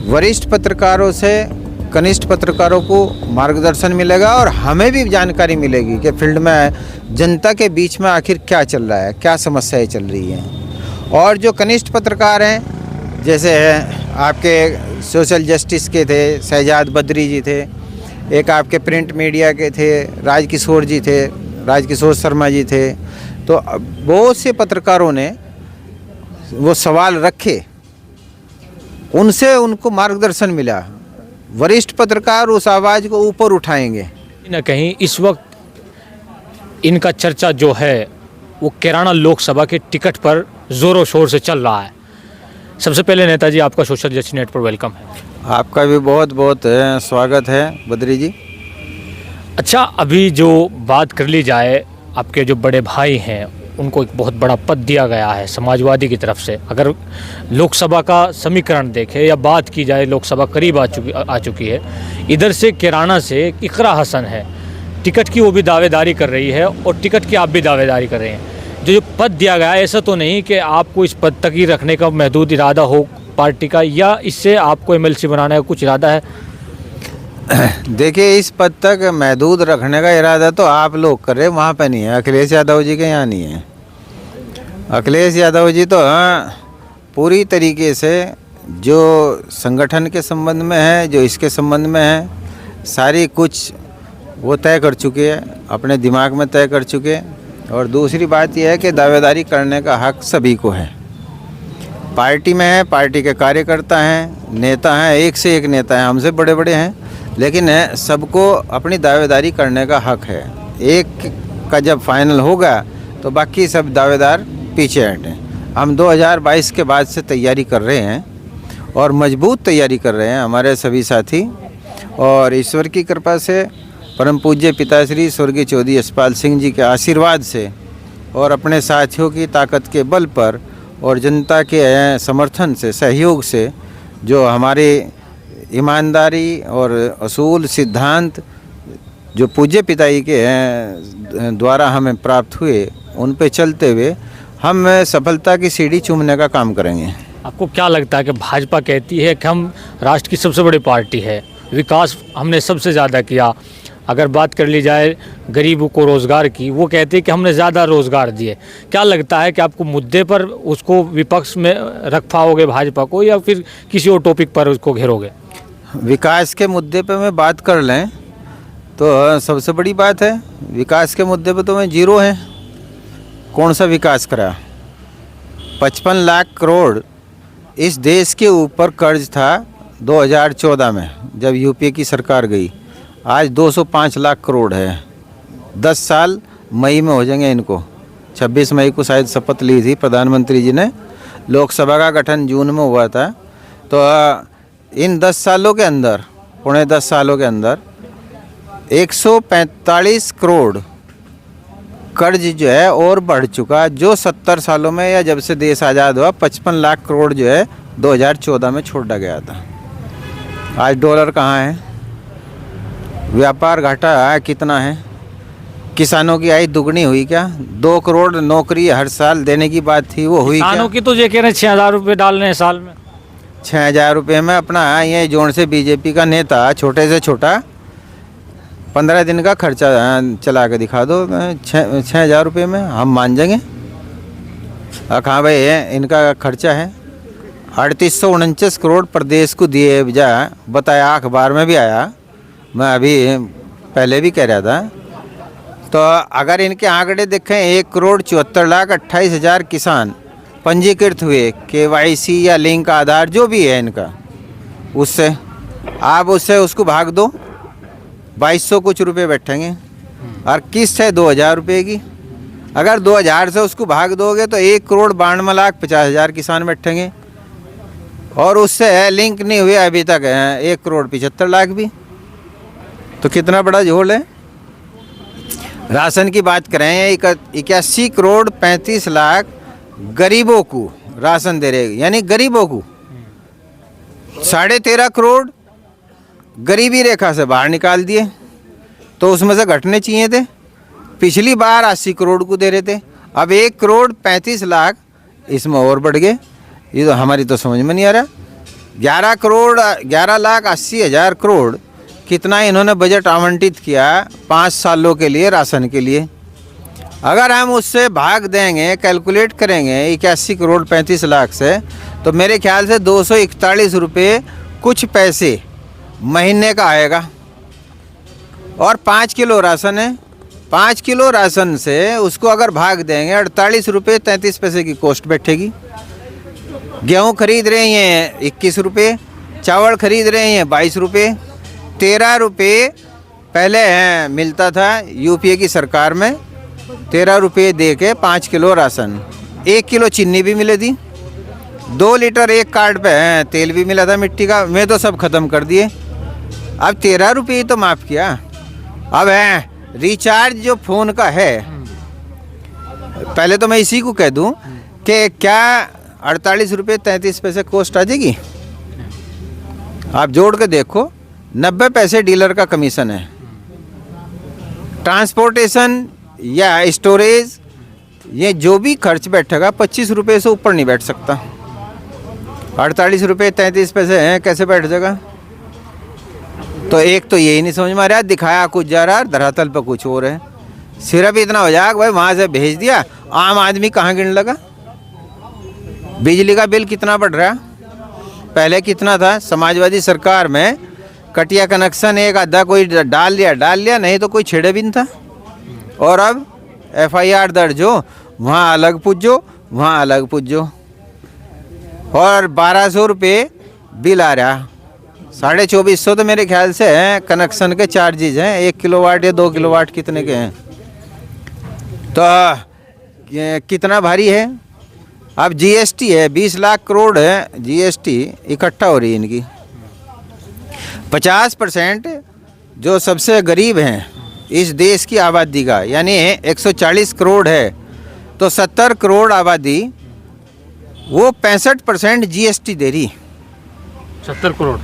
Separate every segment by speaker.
Speaker 1: वरिष्ठ पत्रकारों से कनिष्ठ पत्रकारों को मार्गदर्शन मिलेगा और हमें भी जानकारी मिलेगी कि फील्ड में जनता के बीच में आखिर क्या चल रहा है, क्या समस्याएं चल रही हैं। और जो कनिष्ठ पत्रकार हैं, जैसे आपके सोशल जस्टिस के थे शहजाद बद्री जी थे, एक आपके प्रिंट मीडिया के थे राजकिशोर जी थे, राजकिशोर शर्मा जी थे, तो बहुत से पत्रकारों ने वो सवाल रखे, उनसे उनको मार्गदर्शन मिला। वरिष्ठ पत्रकार उस आवाज़ को ऊपर उठाएंगे।
Speaker 2: कहीं ना कहीं इस वक्त इनका चर्चा जो है वो कैराना लोकसभा के टिकट पर ज़ोरों शोर से चल रहा है। सबसे पहले नेताजी आपका सोशल जस्टिस नेट पर वेलकम है।
Speaker 1: आपका भी बहुत बहुत स्वागत है बद्री जी।
Speaker 2: अच्छा, अभी जो बात कर ली जाए, आपके जो बड़े भाई हैं उनको एक बहुत बड़ा पद दिया गया है समाजवादी की तरफ से। अगर लोकसभा का समीकरण देखें या बात की जाए, लोकसभा करीब आ चुकी है। इधर से कैराना से इकरा हसन है, टिकट की वो भी दावेदारी कर रही है और टिकट की आप भी दावेदारी कर रहे हैं। जो पद दिया गया है, ऐसा तो नहीं कि आपको इस पद तक ही रखने का महदूद इरादा हो पार्टी का, या इससे आपको एमएलसी बनाने का कुछ इरादा है?
Speaker 1: देखिए, इस पद तक महदूद रखने का इरादा तो आप लोग कर रहे, वहाँ पे नहीं है। अखिलेश यादव जी के यहाँ नहीं है। अखिलेश यादव जी तो पूरी तरीके से जो संगठन के संबंध में है, जो इसके संबंध में है, सारी कुछ वो तय कर चुके हैं, अपने दिमाग में तय कर चुके हैं। और दूसरी बात यह है कि दावेदारी करने का हक सभी को है। पार्टी में है, पार्टी के कार्यकर्ता हैं, नेता हैं, एक से एक नेता हैं, हमसे बड़े बड़े हैं, लेकिन सबको अपनी दावेदारी करने का हक है। एक का जब फाइनल होगा तो बाकी सब दावेदार पीछे हटें। हम 2022 के बाद से तैयारी कर रहे हैं और मजबूत तैयारी कर रहे हैं, हमारे सभी साथी। और ईश्वर की कृपा से, परम पूज्य पिताश्री स्वर्गीय चौधरी यशपाल सिंह जी के आशीर्वाद से और अपने साथियों की ताकत के बल पर और जनता के समर्थन से, सहयोग से, जो हमारे ईमानदारी और असूल सिद्धांत जो पूज्य पिताजी के द्वारा हमें प्राप्त हुए, उन पे चलते हुए हम सफलता की सीढ़ी चूमने का काम करेंगे।
Speaker 2: आपको क्या लगता है कि भाजपा कहती है कि हम राष्ट्र की सबसे बड़ी पार्टी है, विकास हमने सबसे ज़्यादा किया। अगर बात कर ली जाए गरीबों को रोज़गार की, वो कहते हैं कि हमने ज़्यादा रोज़गार दिए। क्या लगता है कि आपको मुद्दे पर उसको विपक्ष में रख पाओगे भाजपा को, या फिर किसी और टॉपिक पर उसको घेरोगे?
Speaker 1: विकास के मुद्दे पे मैं बात कर लें तो सबसे बड़ी बात है, विकास के मुद्दे पे तो मैं जीरो है। कौन सा विकास करा? 55 लाख करोड़ इस देश के ऊपर कर्ज था 2014 में, जब यूपीए की सरकार गई। आज 205 लाख करोड़ है। 10 साल मई में हो जाएंगे इनको। 26 मई को शायद शपथ ली थी प्रधानमंत्री जी ने, लोकसभा का गठन जून में हुआ था। तो इन 10 सालों के अंदर, पौने 10 सालों के अंदर 145 करोड़ कर्ज जो है और बढ़ चुका, जो 70 सालों में या जब से देश आज़ाद हुआ 55 लाख करोड़ जो है 2014 में छोड़ा गया था। आज डॉलर कहाँ है? व्यापार घाटा कितना है? किसानों की आय दुगनी हुई क्या? 2 करोड़ नौकरी हर साल देने की बात थी, वो हुई क्या?
Speaker 2: किसानों की तो ये कह रहे हैं 6,000 रुपये डाल रहे हैं साल में।
Speaker 1: 6,000 रुपये में अपना ये जोन से बीजेपी का नेता छोटे से छोटा 15 दिन का खर्चा चला के दिखा दो 6,000 रुपये में, हम मान जाएंगे। कहाँ भाई है इनका खर्चा है? 3849 करोड़ प्रदेश को दिए बजा बताया, अखबार में भी आया, मैं अभी पहले भी कह रहा था। तो अगर इनके आंकड़े देखें, 1,74,28,000 किसान पंजीकृत हुए, KYC या लिंक आधार जो भी है इनका, उससे आप उसको भाग दो, 2200 कुछ रुपए बैठेंगे। और किस्त है 2,000 रुपये की। अगर 2,000 से उसको भाग दोगे तो 1,92,50,000 किसान बैठेंगे। और उससे लिंक नहीं हुए अभी तक 1,75,00,000 भी। तो कितना बड़ा झोल है। राशन की बात करें, 81,35,00,000 गरीबों को राशन दे रहे, यानी गरीबों को 13.5 करोड़ गरीबी रेखा से बाहर निकाल दिए। तो उसमें से घटने चाहिए थे। पिछली बार 80 करोड़ को दे रहे थे, अब 1,35,00,000 इसमें और बढ़ गए। ये तो हमारी तो समझ में नहीं आ रहा। 11,80,000 करोड़ कितना इन्होंने बजट आवंटित किया 5 सालों के लिए राशन के लिए। अगर हम उससे भाग देंगे, कैलकुलेट करेंगे 81 करोड़ 35 लाख से, तो मेरे ख्याल से 241 रुपये कुछ पैसे महीने का आएगा। और 5 किलो राशन है, 5 किलो राशन से उसको अगर भाग देंगे 48 रुपये 33 पैसे की कॉस्ट बैठेगी। गेहूँ खरीद रहे हैं 21 रुपये, चावल खरीद रहे हैं 22 रुपये, 13 रुपये पहले मिलता था यूपीए की सरकार में, 13 रुपये दे के 5 किलो राशन, 1 किलो चीनी भी मिले थी, 2 लीटर एक कार्ड पे तेल भी मिला था मिट्टी का, मैं तो सब ख़त्म कर दिए। अब 13 रुपये ही तो माफ़ किया। अब रिचार्ज जो फ़ोन का है, पहले तो मैं इसी को कह दूं कि क्या 48 रुपये 33 पैसे कॉस्ट आ जाएगी? आप जोड़ के देखो, 90 पैसे डीलर का कमीशन है, ट्रांसपोर्टेशन या स्टोरेज ये जो भी खर्च बैठेगा 25 रुपये से ऊपर नहीं बैठ सकता। 48 रुपये 33 पैसे हैं, कैसे बैठ जाएगा? तो एक तो यही नहीं समझ में आ रहा, दिखाया कुछ जा रहा है, धरातल पर कुछ और है। सिर्फ इतना हो जाएगा भाई वहाँ से भेज दिया, आम आदमी कहाँ गिन लगा? बिजली का बिल कितना बढ़ रहा है? पहले कितना था? समाजवादी सरकार में कटिया कनेक्शन एक आधा कोई डाल लिया, नहीं तो कोई छेड़े भी नहीं था। और अब FIR दर्ज हो, वहाँ अलग पूजो, वहाँ अलग पूजो, और 1200 रुपये बिल आ रहा। 2450 तो मेरे ख्याल से हैं कनेक्शन के चार्जेज हैं, 1 किलोवाट या 2 किलोवाट कितने के हैं, तो ये कितना भारी है। अब GST है, 20 लाख करोड़ है GST इकट्ठा हो रही है इनकी। 50% जो सबसे गरीब हैं इस देश की आबादी का, यानी 140 करोड़ है, तो 70 करोड़ आबादी वो 65% GST दे रही।
Speaker 2: 70 करोड़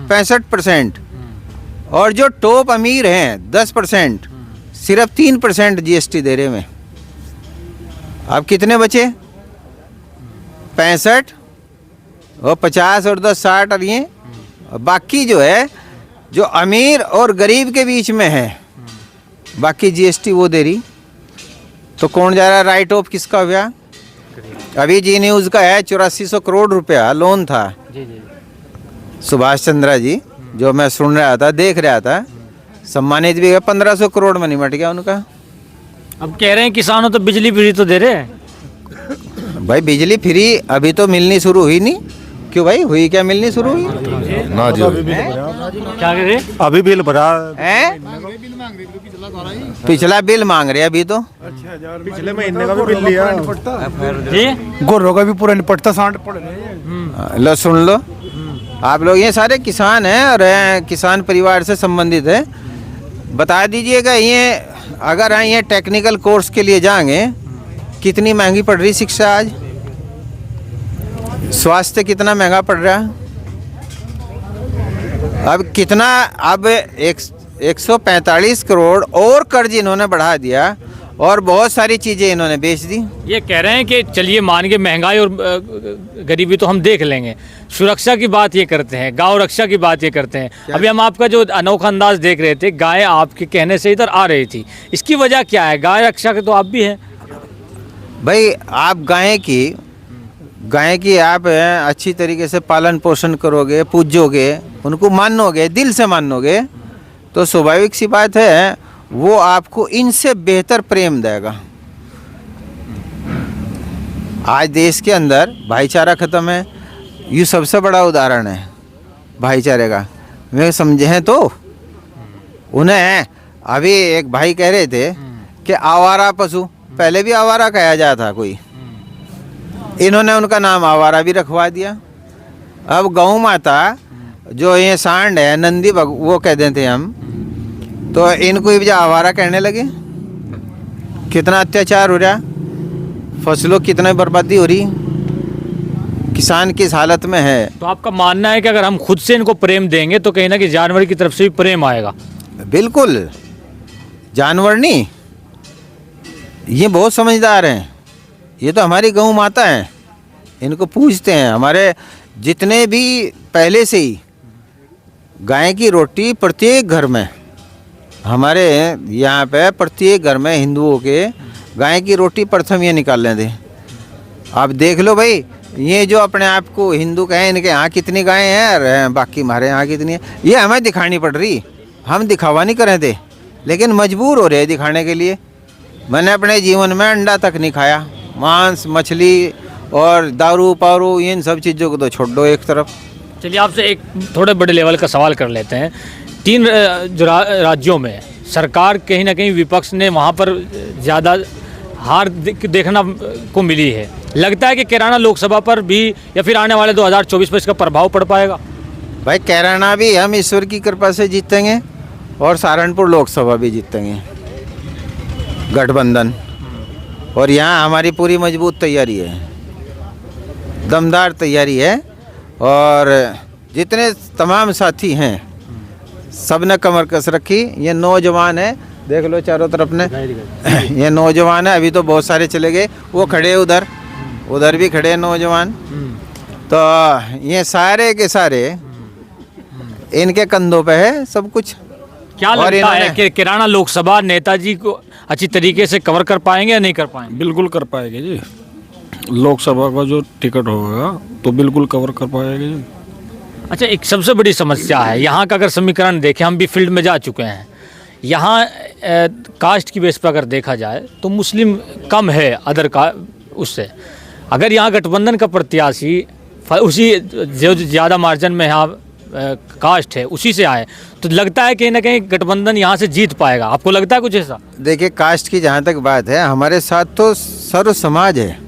Speaker 1: 65%। और जो टॉप अमीर हैं 10%, सिर्फ 3% GST दे रहे में। अब कितने बचे? 65 और 50 और 10 60, और ये बाकी जो है जो अमीर और गरीब के बीच में है, बाकी GST वो दे रही। तो कौन जा रहा है? राइट ऑफ किसका हुआ? अभी जी न्यूज़ का है 8400 करोड़ रुपया लोन था। सुभाष चंद्रा जी, जो मैं सुन रहा था, देख रहा था, सम्मानित भी है, 1500 करोड़ में निमट गया उनका।
Speaker 2: अब कह रहे हैं किसानों तो बिजली फ्री तो दे रहे हैं।
Speaker 1: भाई बिजली फ्री अभी तो मिलनी शुरू हुई नहीं। क्यों भाई, हुई क्या? मिलनी शुरू हुई
Speaker 3: ना जी,
Speaker 2: क्या कह रहे?
Speaker 3: अभी बिल भरा
Speaker 1: है, पिछला बिल मांग रहे अभी तो।
Speaker 3: पिछले महीने का भी बिल लिया
Speaker 2: जी,
Speaker 3: गोरों का भी पूरा निपटता 60 पड़ रहे।
Speaker 1: लो सुन लो, आप लोग ये सारे किसान हैं और किसान परिवार से संबंधित है, बता दीजिएगा ये अगर ये टेक्निकल कोर्स के लिए जाएंगे कितनी महंगी पड़ रही शिक्षा आज, स्वास्थ्य कितना महंगा पड़ रहा है। अब कितना, अब 145 करोड़ और कर्ज इन्होंने बढ़ा दिया और बहुत सारी चीज़ें इन्होंने बेच दी।
Speaker 2: ये कह रहे हैं कि चलिए मान के महंगाई और गरीबी तो हम देख लेंगे, सुरक्षा की बात ये करते हैं, गांव रक्षा की बात ये करते हैं। अभी हम आपका जो अनोखा अंदाज देख रहे थे, गाय आपके कहने से इधर आ रही थी, इसकी वजह क्या है? गाय रक्षा के तो आप भी हैं
Speaker 1: भाई। आप गाय की आप अच्छी तरीके से पालन पोषण करोगे, पूजोगे, उनको मानोगे, दिल से मानोगे, तो स्वाभाविक सी बात है वो आपको इनसे बेहतर प्रेम देगा। आज देश के अंदर भाईचारा ख़त्म है, ये सबसे बड़ा उदाहरण है भाईचारे का। वे समझे हैं तो उन्हें, अभी एक भाई कह रहे थे कि आवारा पशु, पहले भी आवारा कहा जाता था कोई, इन्होंने उनका नाम आवारा भी रखवा दिया। अब गौ माता जो ये सांड है, नंदी वो कह देते हम, तो इनको भी आवारा कहने लगे। कितना अत्याचार हो रहा, फसलों की कितना बर्बादी हो रही, किसान किस हालत में है।
Speaker 2: तो आपका मानना है कि अगर हम खुद से इनको प्रेम देंगे तो कहीं ना कहीं जानवर की तरफ से भी प्रेम आएगा?
Speaker 1: बिल्कुल, जानवर नहीं, ये बहुत समझदार हैं, ये तो हमारी गौ माता हैं, इनको पूछते हैं। हमारे जितने भी पहले से ही गाय की रोटी प्रत्येक घर में, हमारे यहाँ पे प्रत्येक घर में हिंदुओं के गाय की रोटी प्रथम ये निकालने थे। आप देख लो भाई, ये जो अपने आप को हिंदू कहें, इनके यहाँ कितनी गायें हैं और बाकी हमारे यहाँ कितनी है, ये हमें दिखानी पड़ रही। हम दिखावा नहीं कर रहे थे, लेकिन मजबूर हो रहे हैं दिखाने के लिए। मैंने अपने जीवन में अंडा तक नहीं खाया, मांस मछली और दारू पारू इन सब चीज़ों को तो छोड़ दो एक तरफ।
Speaker 2: चलिए आपसे एक थोड़े बड़े लेवल का सवाल कर लेते हैं। 3 राज्यों में सरकार कहीं ना कहीं विपक्ष ने वहाँ पर ज़्यादा हार देखना को मिली है। लगता है कि कैराना लोकसभा पर भी या फिर आने वाले 2024 पर इसका प्रभाव पड़ पाएगा?
Speaker 1: भाई कैराना भी हम ईश्वर की कृपा से जीतेंगे और सहारनपुर लोकसभा भी जीतेंगे गठबंधन। और यहाँ हमारी पूरी मजबूत तैयारी है, दमदार तैयारी है। और जितने तमाम साथी हैं सब ने कमर कस रखी। ये नौजवान है, देख लो चारों तरफ ने, ये नौजवान है। अभी तो बहुत सारे चले गए, वो खड़े उधर, उधर भी खड़े हैं नौजवान। तो ये सारे के सारे इनके कंधों पे है सब कुछ।
Speaker 2: क्या लगता है कि कैराना लोकसभा नेताजी को अच्छी तरीके से कवर कर पाएंगे या नहीं कर पाएंगे?
Speaker 4: बिल्कुल कर पाएंगे जी। लोकसभा का जो टिकट होगा तो बिल्कुल कवर कर पाएंगे जी।
Speaker 2: अच्छा, एक सबसे बड़ी समस्या है यहाँ का, अगर समीकरण देखें, हम भी फील्ड में जा चुके हैं, यहाँ कास्ट की बेस पर अगर देखा जाए तो मुस्लिम कम है अदर का उससे। अगर यहाँ गठबंधन का प्रत्याशी उसी जो ज़्यादा मार्जिन में यहाँ कास्ट है उसी से आए तो लगता है कहीं ना कहीं गठबंधन यहाँ से जीत पाएगा। आपको लगता है कुछ ऐसा?
Speaker 1: देखिए, कास्ट की जहाँ तक बात है, हमारे साथ तो सर्व समाज है।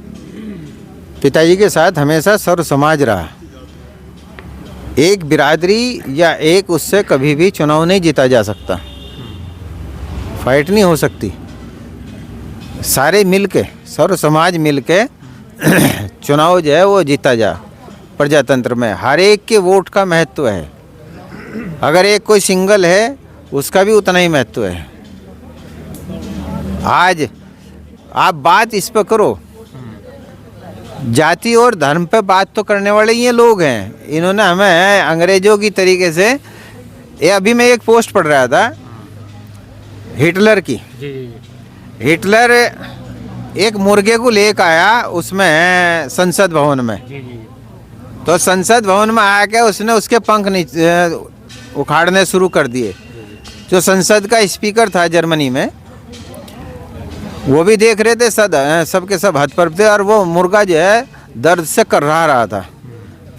Speaker 1: पिताजी के साथ हमेशा सर्व समाज रहा। एक बिरादरी या एक उससे कभी भी चुनाव नहीं जीता जा सकता, फाइट नहीं हो सकती। सारे मिलके, सर्व समाज मिलके चुनाव जो है वो जीता जा। प्रजातंत्र में हर एक के वोट का महत्व है। अगर एक कोई सिंगल है उसका भी उतना ही महत्व है। आज आप बात इस पर करो, जाति और धर्म पे बात तो करने वाले ये लोग हैं। इन्होंने हमें अंग्रेजों की तरीके से, ये अभी मैं एक पोस्ट पढ़ रहा था हिटलर की। हिटलर एक मुर्गे को लेकर आया उसमें संसद भवन में, तो संसद भवन में आके उसने उसके पंख उखाड़ने शुरू कर दिए। जो संसद का स्पीकर था जर्मनी में, वो भी देख रहे थे, सबके सब हद पर थे। और वो मुर्गा जो है दर्द से कर्रा रहा था।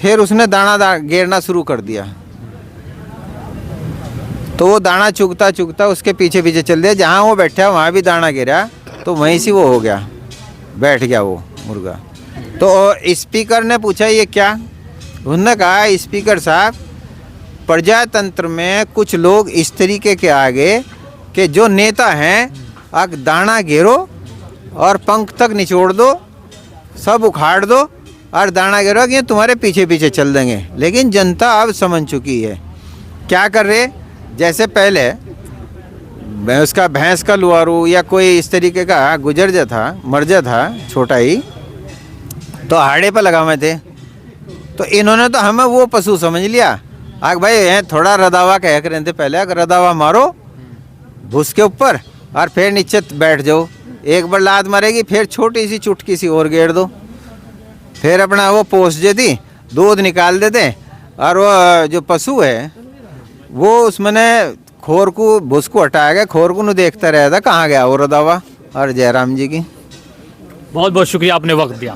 Speaker 1: फिर उसने दाना गिरना शुरू कर दिया, तो वो दाना चुगता चुगता उसके पीछे पीछे चल दिया। जहाँ वो बैठा वहाँ भी दाना गिरा, तो वहीं से वो हो गया, बैठ गया वो मुर्गा। तो स्पीकर ने पूछा ये क्या? उन्होंने कहा स्पीकर साहब, प्रजातंत्र में कुछ लोग इस तरीके के आगे कि जो नेता हैं, अब दाना घेरो और पंख तक निचोड़ दो, सब उखाड़ दो और दाना घेरो कि तुम्हारे पीछे पीछे चल देंगे। लेकिन जनता अब समझ चुकी है। क्या कर रहे? जैसे पहले उसका भैंस का लुआरू या कोई इस तरीके का गुजर जा था, मर जा था छोटा ही, तो हाड़े पर लगा हुए थे। तो इन्होंने तो हमें वो पशु समझ लिया। आग भाई थोड़ा रदावा कह कर रहे थे पहले, अगर रदावा मारो भूस के ऊपर और फिर नीचे बैठ जाओ। एक बार लात मारेगी, फिर छोटी सी चुटकी सी और गेड़ दो, फिर अपना वो पोस देती, दूध निकाल देते। और वो जो पशु है वो उसमें खोर को भूस को हटाया गया, खोर को देखता रहता कहाँ गया वो रदावा। और जयराम जी की
Speaker 2: बहुत बहुत शुक्रिया, आपने वक्त दिया।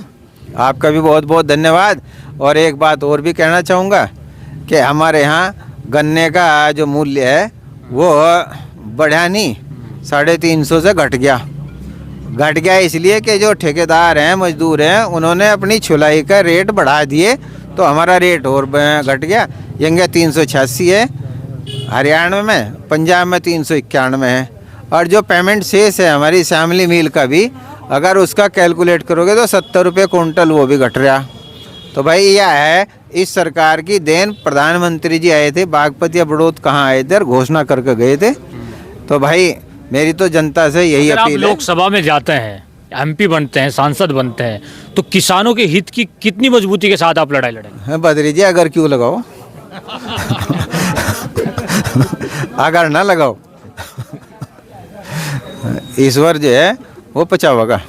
Speaker 1: आपका भी बहुत बहुत धन्यवाद। और एक बात और भी कहना चाहूँगा कि हमारे यहाँ गन्ने का जो मूल्य है वो बढ़ा नहीं, 350 से घट गया इसलिए कि जो ठेकेदार हैं, मजदूर हैं, उन्होंने अपनी छुलाई का रेट बढ़ा दिए, तो हमारा रेट और घट गया। यंगे 386 है हरियाणा में, पंजाब में 391 है। और जो पेमेंट शेष है हमारी श्यामली मिल का भी, अगर उसका कैलकुलेट करोगे तो 70 रुपये कुंटल वो भी घट रहा। तो भाई यह है इस सरकार की देन। प्रधानमंत्री जी आए थे बागपत या बड़ौद कहाँ आए थे और घोषणा करके गए थे। तो भाई मेरी तो जनता से यही
Speaker 2: अगर आप
Speaker 1: अपील है।
Speaker 2: लोकसभा में जाते हैं एमपी बनते हैं, सांसद बनते हैं, तो किसानों के हित की कितनी मजबूती के साथ आप लड़ाई लड़ेंगे?
Speaker 1: बद्री जी अगर क्यों लगाओ अगर ना लगाओ ईश्वर जो है वो बचावेगा।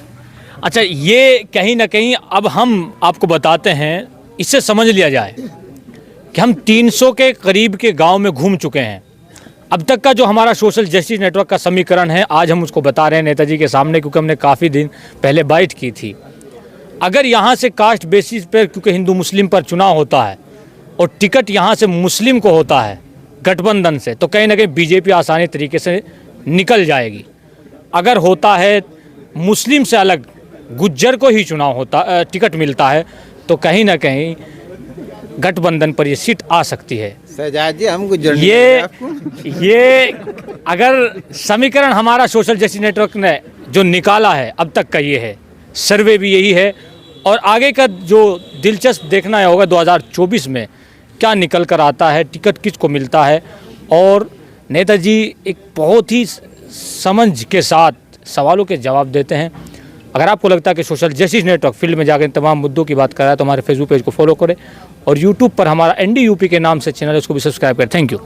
Speaker 2: अच्छा, ये कहीं ना कहीं अब हम आपको बताते हैं, इससे समझ लिया जाए कि हम 300 के करीब के गांव में घूम चुके हैं। अब तक का जो हमारा सोशल जस्टिस नेटवर्क का समीकरण है, आज हम उसको बता रहे हैं नेताजी के सामने, क्योंकि हमने काफ़ी दिन पहले बाइट की थी। अगर यहाँ से कास्ट बेसिस पर, क्योंकि हिंदू मुस्लिम पर चुनाव होता है और टिकट यहाँ से मुस्लिम को होता है गठबंधन से, तो कहीं ना कहीं बीजेपी आसानी तरीके से निकल जाएगी। अगर होता है मुस्लिम से अलग गुज्जर को ही चुनाव होता, टिकट मिलता है, तो कहीं ना कहीं गठबंधन पर ये सीट आ सकती है।
Speaker 1: शहजाद जी हम गुजर
Speaker 2: ये अगर समीकरण हमारा सोशल जस्टिस नेटवर्क ने जो निकाला है अब तक का, ये है, सर्वे भी यही है। और आगे का जो दिलचस्प देखना होगा 2024 में क्या निकल कर आता है, टिकट किसको मिलता है। और नेताजी एक बहुत ही समझ के साथ सवालों के जवाब देते हैं। अगर आपको लगता है कि सोशल जस्टिस नेटवर्क फील्ड में जाकर तमाम मुद्दों की बात कर रहा है, तो हमारे फेसबुक पेज को फॉलो करें और यूट्यूब पर हमारा ND UP के नाम से चैनल है, उसको भी सब्सक्राइब करें। Thank you.